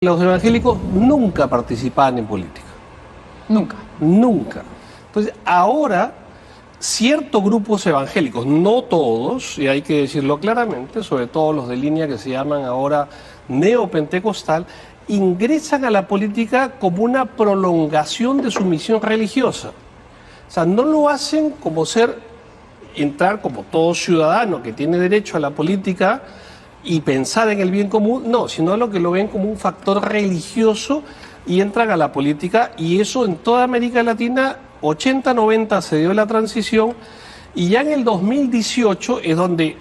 Los evangélicos nunca participaban en política. Nunca. Nunca. Entonces, ahora, ciertos grupos evangélicos, no todos, y hay que decirlo claramente, sobre todo los de línea que se llaman ahora neopentecostal, ingresan a la política como una prolongación de su misión religiosa. O sea, no lo hacen como entrar como todo ciudadano que tiene derecho a la política y pensar en el bien común, no, sino lo que lo ven como un factor religioso y entran a la política, y eso en toda América Latina, 80-90 se dio la transición, y ya en el 2018 es donde,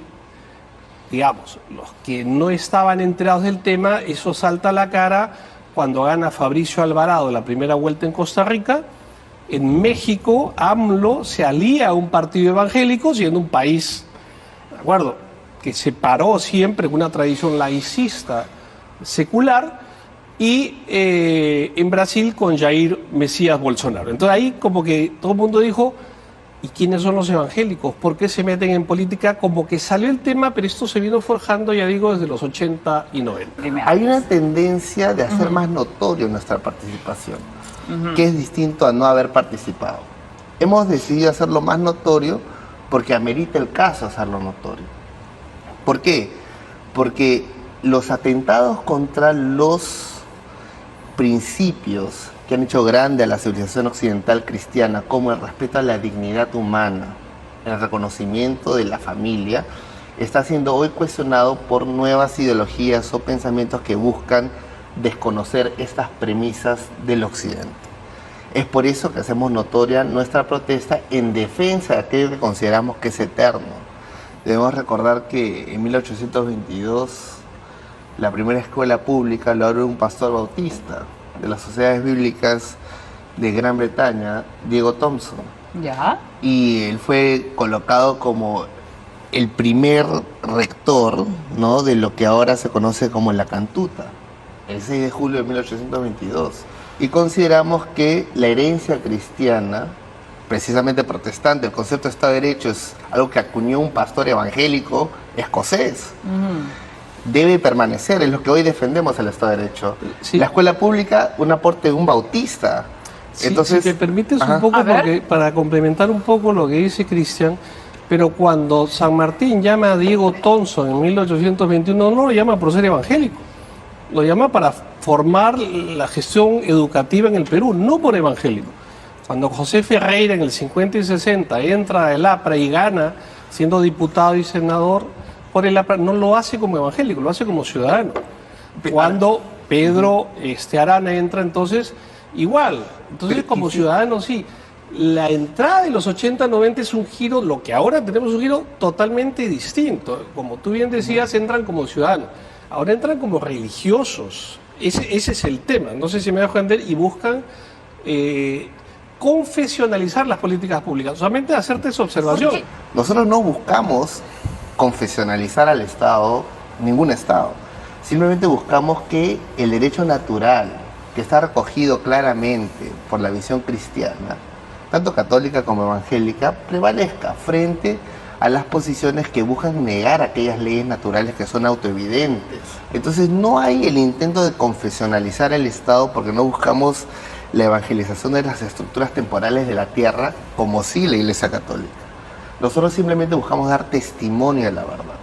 digamos, los que no estaban enterados del tema, eso salta a la cara cuando gana Fabricio Alvarado la primera vuelta en Costa Rica. En México, AMLO se alía a un partido evangélico, siendo un país, ¿de acuerdo?, que se paró siempre con una tradición laicista secular, y en Brasil con Jair Mesías Bolsonaro. Entonces ahí como que todo el mundo dijo, ¿y quiénes son los evangélicos? ¿Por qué se meten en política? Como que salió el tema, pero esto se vino forjando, ya digo, desde los 80 y 90. Hay una tendencia de hacer más notorio nuestra participación, que es distinto a no haber participado. Hemos decidido hacerlo más notorio porque amerita el caso hacerlo notorio. ¿Por qué? Porque los atentados contra los principios que han hecho grande a la civilización occidental cristiana, como el respeto a la dignidad humana, el reconocimiento de la familia, está siendo hoy cuestionado por nuevas ideologías o pensamientos que buscan desconocer estas premisas del occidente. Es por eso que hacemos notoria nuestra protesta en defensa de aquello que consideramos que es eterno. Debemos recordar que en 1822 la primera escuela pública lo abrió un pastor bautista de las sociedades bíblicas de Gran Bretaña, Diego Thompson. ¿Ya? Y él fue colocado como el primer rector, ¿no?, de lo que ahora se conoce como la Cantuta, el 6 de julio de 1822. Y consideramos que la herencia cristiana, precisamente protestante, el concepto de Estado de Derecho es algo que acuñó un pastor evangélico escocés. Debe permanecer, es lo que hoy defendemos, el Estado de Derecho. Sí. La escuela pública, un aporte de un bautista. Sí, Entonces, si te permites ajá, un poco, porque, para complementar un poco lo que dice Cristian, pero cuando San Martín llama a Diego Thompson en 1821, no lo llama por ser evangélico, lo llama para formar la gestión educativa en el Perú, no por evangélico. Cuando José Ferreira en el 50 y 60 entra al APRA y gana siendo diputado y senador por el APRA, no lo hace como evangélico, lo hace como ciudadano. Cuando Pedro Arana entra, entonces igual. Entonces como ciudadano sí. La entrada de los 80-90 es un giro, lo que ahora tenemos es un giro totalmente distinto. Como tú bien decías, entran como ciudadanos. Ahora entran como religiosos. Ese es el tema. No sé si me dejo entender, y buscan confesionalizar las políticas públicas. Solamente hacerte esa observación. nosotros no buscamos confesionalizar al Estado, ningún Estado. Simplemente buscamos que el derecho natural, que está recogido claramente por la visión cristiana, tanto católica como evangélica, prevalezca frente a las posiciones que buscan negar aquellas leyes naturales que son autoevidentes. Entonces no hay el intento de confesionalizar el Estado, porque no buscamos la evangelización de las estructuras temporales de la tierra, como sí la Iglesia Católica. Nosotros simplemente buscamos dar testimonio de la verdad.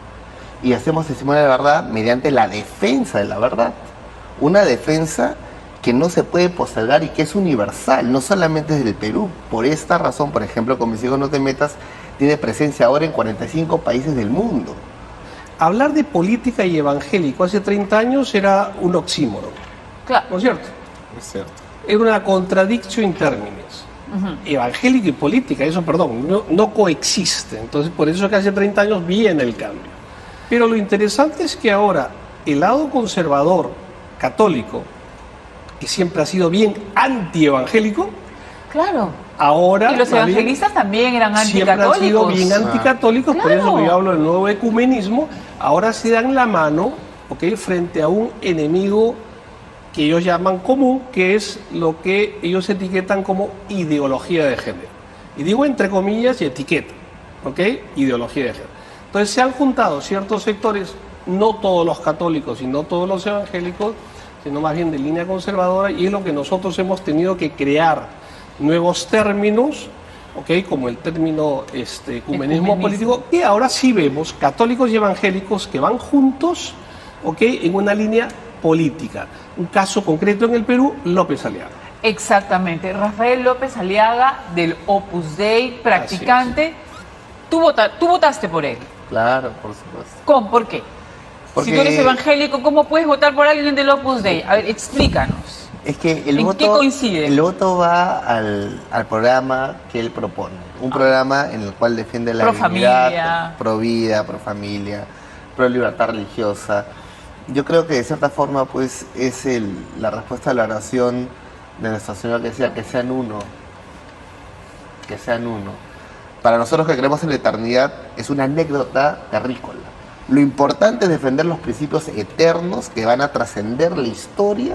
Y hacemos testimonio de la verdad mediante la defensa de la verdad. Una defensa que no se puede postergar y que es universal, no solamente desde el Perú. Por esta razón, por ejemplo, con Mis Hijos No Te Metas, tiene presencia ahora en 45 países del mundo. Hablar de política y evangélico hace 30 años era un oxímoron. Claro. ¿No es cierto? Es cierto. Era una contradicción in terminis. Evangélico y política, eso, perdón, no coexiste. Entonces, por eso que hace 30 años viene el cambio. Pero lo interesante es que ahora el lado conservador católico, que siempre ha sido bien antievangélico, Claro. ahora Y los evangelistas también eran siempre han sido anticatólicos. bien anticatólicos, por eso Claro. que yo hablo del nuevo ecumenismo. Ahora se dan la mano, ¿ok?, frente a un enemigo que ellos llaman común, que es lo que ellos etiquetan como ideología de género. Y digo entre comillas y etiqueta, ¿ok?, ideología de género. Entonces se han juntado ciertos sectores, no todos los católicos y no todos los evangélicos, sino más bien de línea conservadora, y es lo que nosotros hemos tenido que crear nuevos términos, ¿ok? Como el término ecumenismo político, que ahora sí vemos católicos y evangélicos que van juntos, ¿ok? En una línea política. Un caso concreto en el Perú, López Aliaga. Exactamente. Rafael López Aliaga, del Opus Dei, practicante. Tú votaste por él. Claro, por supuesto. ¿Cómo? ¿Por qué? Porque- Si tú eres evangélico, ¿cómo puedes votar por alguien del Opus Dei? A ver, explícanos. Es que el ¿En voto, qué coincide? El voto va al programa que él propone. Un programa en el cual defiende la Pro dignidad, familia. pro vida, pro familia, pro libertad religiosa. Yo creo que de cierta forma pues es la respuesta a la oración de Nuestro Señor que decía que sean uno. Que sean uno. Para nosotros que creemos en la eternidad es una anécdota terrícola. Lo importante es defender los principios eternos que van a trascender la historia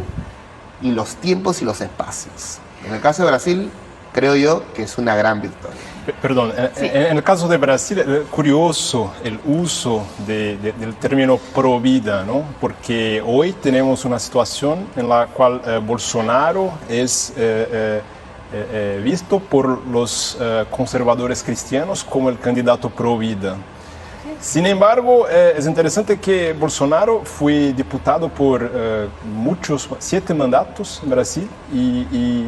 y los tiempos y los espacios. En el caso de Brasil, creo yo que es una gran victoria. Perdón, en el caso de Brasil es curioso el uso del término pro vida, ¿no? Porque hoy tenemos una situación en la cual Bolsonaro es visto por los conservadores cristianos como el candidato pro vida. Sin embargo, es interesante que Bolsonaro fue diputado por 7 mandatos en Brasil y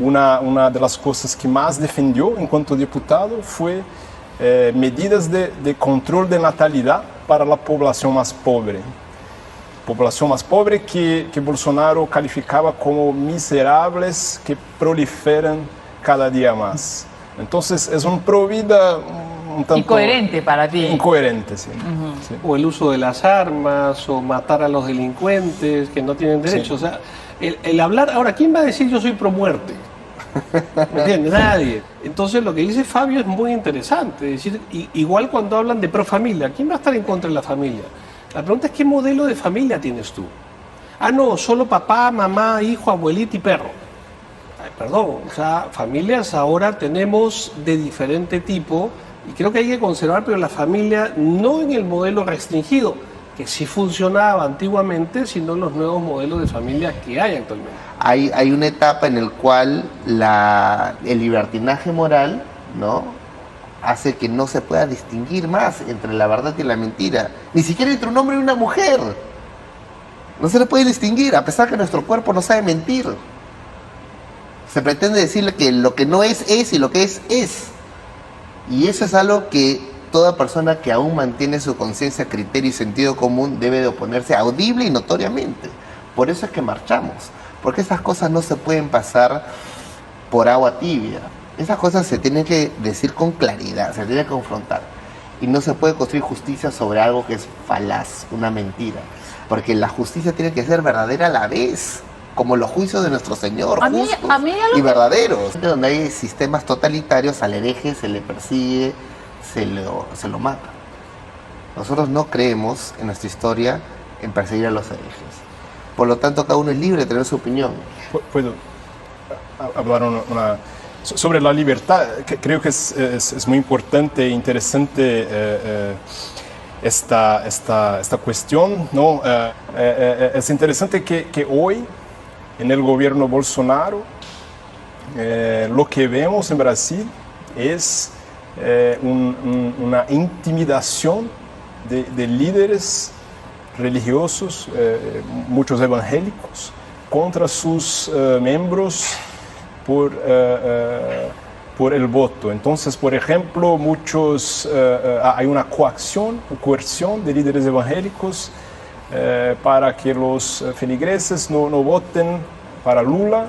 una de las cosas que más defendió en cuanto diputado fue medidas de control de natalidad para la población más pobre. Población más pobre que Bolsonaro calificaba como miserables que proliferan cada día más. Entonces es un pro vida un tanto Incoherente para ti. incoherente, sí. Sí. O el uso de las armas, o matar a los delincuentes que no tienen derecho. Sí. O sea, el hablar... Ahora, ¿quién va a decir yo soy pro muerte? ¿Me entiendes? Nadie. Entonces lo que dice Fabio es muy interesante. Es decir, igual cuando hablan de pro familia, ¿quién va a estar en contra de la familia? La pregunta es ¿qué modelo de familia tienes tú? Ah, no, solo papá, mamá, hijo, abuelita y perro. Ay, perdón, o sea, familias ahora tenemos de diferente tipo y creo que hay que conservar, pero la familia no en el modelo restringido, que sí funcionaba antiguamente, sino en los nuevos modelos de familia que hay actualmente. Hay una etapa en la cual el libertinaje moral, ¿no?, hace que no se pueda distinguir más entre la verdad y la mentira. Ni siquiera entre un hombre y una mujer. No se le puede distinguir, a pesar que nuestro cuerpo no sabe mentir. Se pretende decirle que lo que no es y lo que es. Y eso es algo que toda persona que aún mantiene su conciencia, criterio y sentido común debe de oponerse audible y notoriamente. Por eso es que marchamos, porque esas cosas no se pueden pasar por agua tibia. Esas cosas se tienen que decir con claridad, se tienen que confrontar. Y no se puede construir justicia sobre algo que es falaz, una mentira. Porque la justicia tiene que ser verdadera a la vez, como los juicios de nuestro Señor, A mí justos algo y que- verdaderos. Donde hay sistemas totalitarios, al hereje se le persigue, se lo mata. Nosotros no creemos en nuestra historia en perseguir a los herejes. Por lo tanto, cada uno es libre de tener su opinión. ¿Puedo hablar sobre la libertad? Creo que es muy importante e interesante esta cuestión, ¿no? Es interesante que hoy, en el gobierno Bolsonaro, lo que vemos en Brasil es una intimidación de líderes religiosos, muchos evangélicos, contra sus miembros por el voto. Entonces, por ejemplo, hay una coacción o coerción de líderes evangélicos para que los feligreses no voten para Lula.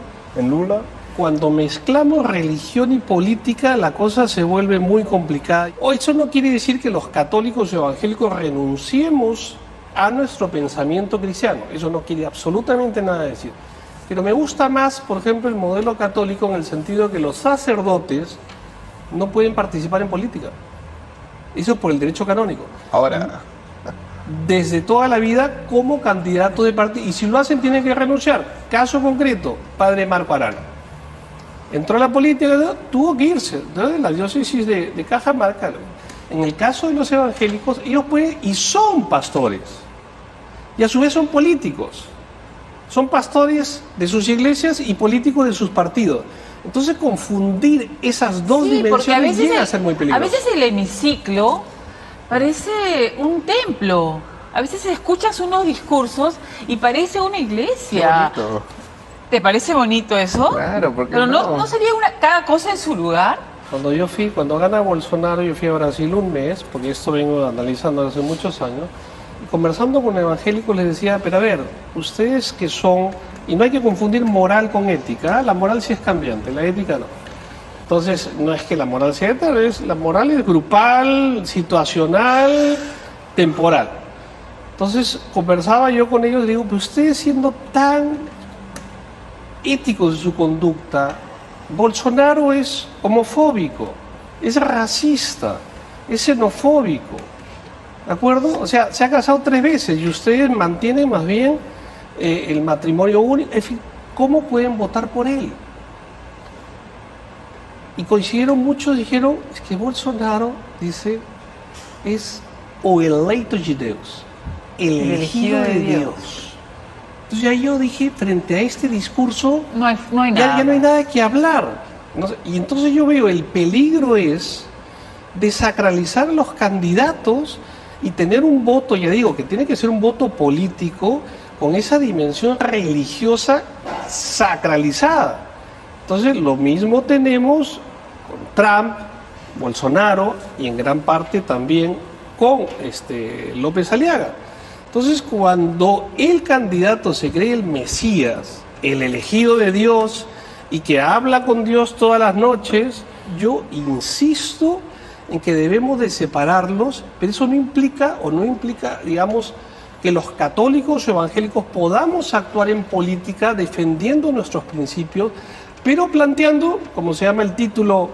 Cuando mezclamos religión y política, la cosa se vuelve muy complicada. Eso no quiere decir que los católicos evangélicos renunciemos a nuestro pensamiento cristiano. Eso no quiere absolutamente nada decir. Pero me gusta más, por ejemplo, el modelo católico en el sentido de que los sacerdotes no pueden participar en política. Eso por el derecho canónico. Ahora, Desde toda la vida como candidato de partido. Y si lo hacen, tienen que renunciar. Caso concreto, padre Marco Arana. Entró a la política, tuvo que irse de la diócesis de Cajamarca. En el caso de los evangélicos, ellos pueden y son pastores. Y a su vez son políticos. Son pastores de sus iglesias y políticos de sus partidos. Entonces confundir esas dos Sí, porque dimensiones llega a ser muy a peligroso. veces el hemiciclo parece un templo. A veces escuchas unos discursos y parece una iglesia. Qué bonito. ¿Te parece bonito eso? Claro, porque Pero no sería cada cosa en su lugar. Cuando gana Bolsonaro, yo fui a Brasil un mes, porque esto vengo analizando hace muchos años, y conversando con evangélicos les decía, pero a ver, ustedes que son, y no hay que confundir moral con ética, la moral sí es cambiante, la ética no. Entonces, no es que la moral sea ética, la moral es grupal, situacional, temporal. Entonces, conversaba yo con ellos y digo, pero ustedes siendo tan éticos en su conducta, Bolsonaro es homofóbico, es racista, es xenofóbico, ¿de acuerdo? O sea, se ha casado 3 veces y ustedes mantienen más bien el matrimonio único. En fin, ¿cómo pueden votar por él? Y coincidieron muchos, dijeron, es que Bolsonaro, dice, es o eleito de Deus, el elegido de Dios. Entonces ya yo dije, frente a este discurso, No hay nada. ya no hay nada que hablar. Y entonces yo veo, el peligro es desacralizar a los candidatos y tener un voto, ya digo, que tiene que ser un voto político con esa dimensión religiosa sacralizada. Entonces lo mismo tenemos con Trump, Bolsonaro y en gran parte también con López Aliaga. Entonces, cuando el candidato se cree el Mesías, el elegido de Dios y que habla con Dios todas las noches, yo insisto en que debemos de separarlos, pero eso no implica, digamos, que los católicos o evangélicos podamos actuar en política defendiendo nuestros principios, pero planteando, como se llama el título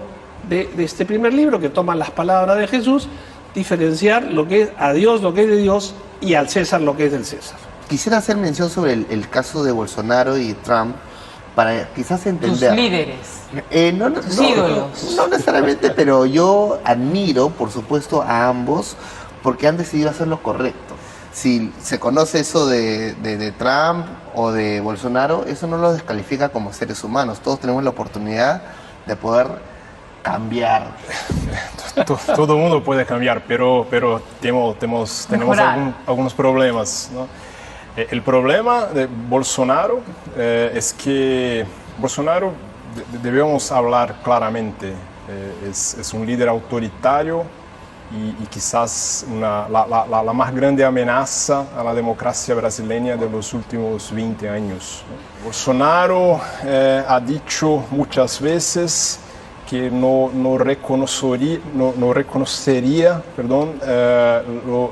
de este primer libro, que toma las palabras de Jesús, diferenciar lo que es a Dios, lo que es de Dios, y al César lo que es del César. Quisiera hacer mención sobre el caso de Bolsonaro y Trump para quizás entender. Tus líderes. No, ídolos. no necesariamente, pero yo admiro, por supuesto, a ambos porque han decidido hacer lo correcto. Si se conoce eso de Trump o de Bolsonaro, eso no los descalifica como seres humanos. Todos tenemos la oportunidad de poder cambiar. Todo el mundo puede cambiar, pero tenemos algunos problemas, ¿no? El problema de Bolsonaro es que Bolsonaro, debemos hablar claramente, es un líder autoritario y quizás la más grande amenaza a la democracia brasileña de los últimos 20 años, ¿no? Bolsonaro ha dicho muchas veces que no reconocería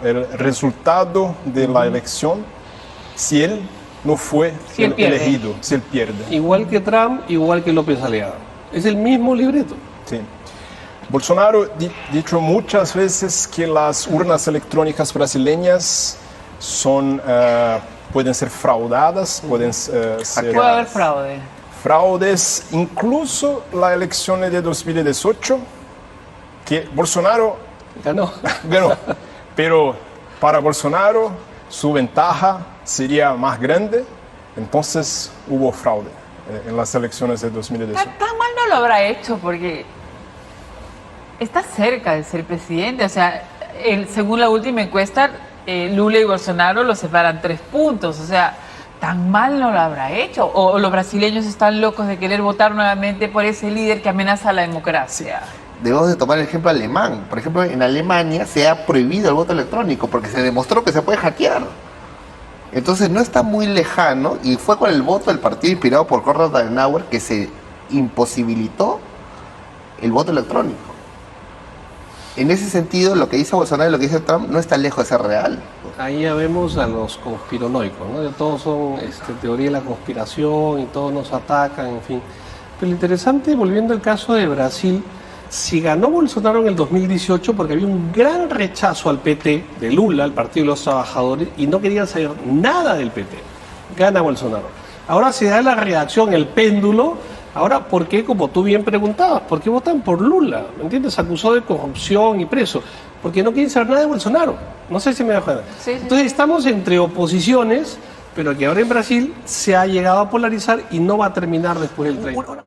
el resultado de la elección si él no fue elegido, si él pierde. Igual que Trump, igual que López Aliaga. Es el mismo libreto. Sí. Bolsonaro ha dicho muchas veces que las urnas electrónicas brasileñas pueden ser fraudadas, puede haber fraude. Fraudes, incluso la elección de 2018, que Bolsonaro Ganó. Pero para Bolsonaro su ventaja sería más grande, entonces hubo fraude en las elecciones de 2018. Tan mal no lo habrá hecho porque está cerca de ser presidente. O sea, según la última encuesta, Lula y Bolsonaro lo separan 3 puntos. O sea, tan mal no lo habrá hecho. O los brasileños están locos de querer votar nuevamente por ese líder que amenaza a la democracia. Debemos de tomar el ejemplo alemán. Por ejemplo, en Alemania se ha prohibido el voto electrónico porque se demostró que se puede hackear. Entonces no está muy lejano, y fue con el voto del partido inspirado por Konrad Adenauer que se imposibilitó el voto electrónico. En ese sentido, lo que dice Bolsonaro y lo que dice Trump no está lejos de ser real. Ahí ya vemos a los conspiranoicos, ¿no? Todos son teoría de la conspiración y todos nos atacan, en fin. Pero lo interesante, volviendo al caso de Brasil, si ganó Bolsonaro en el 2018 porque había un gran rechazo al PT, de Lula, el Partido de los Trabajadores, y no querían saber nada del PT. Gana Bolsonaro. Ahora se da la reacción, el péndulo. Ahora, ¿por qué? Como tú bien preguntabas, ¿por qué votan por Lula? ¿Me entiendes? Acusó de corrupción y preso. Porque no quieren saber nada de Bolsonaro. No sé si me da cuenta. Sí. Entonces estamos entre oposiciones pero que ahora en Brasil se ha llegado a polarizar y no va a terminar después del 30.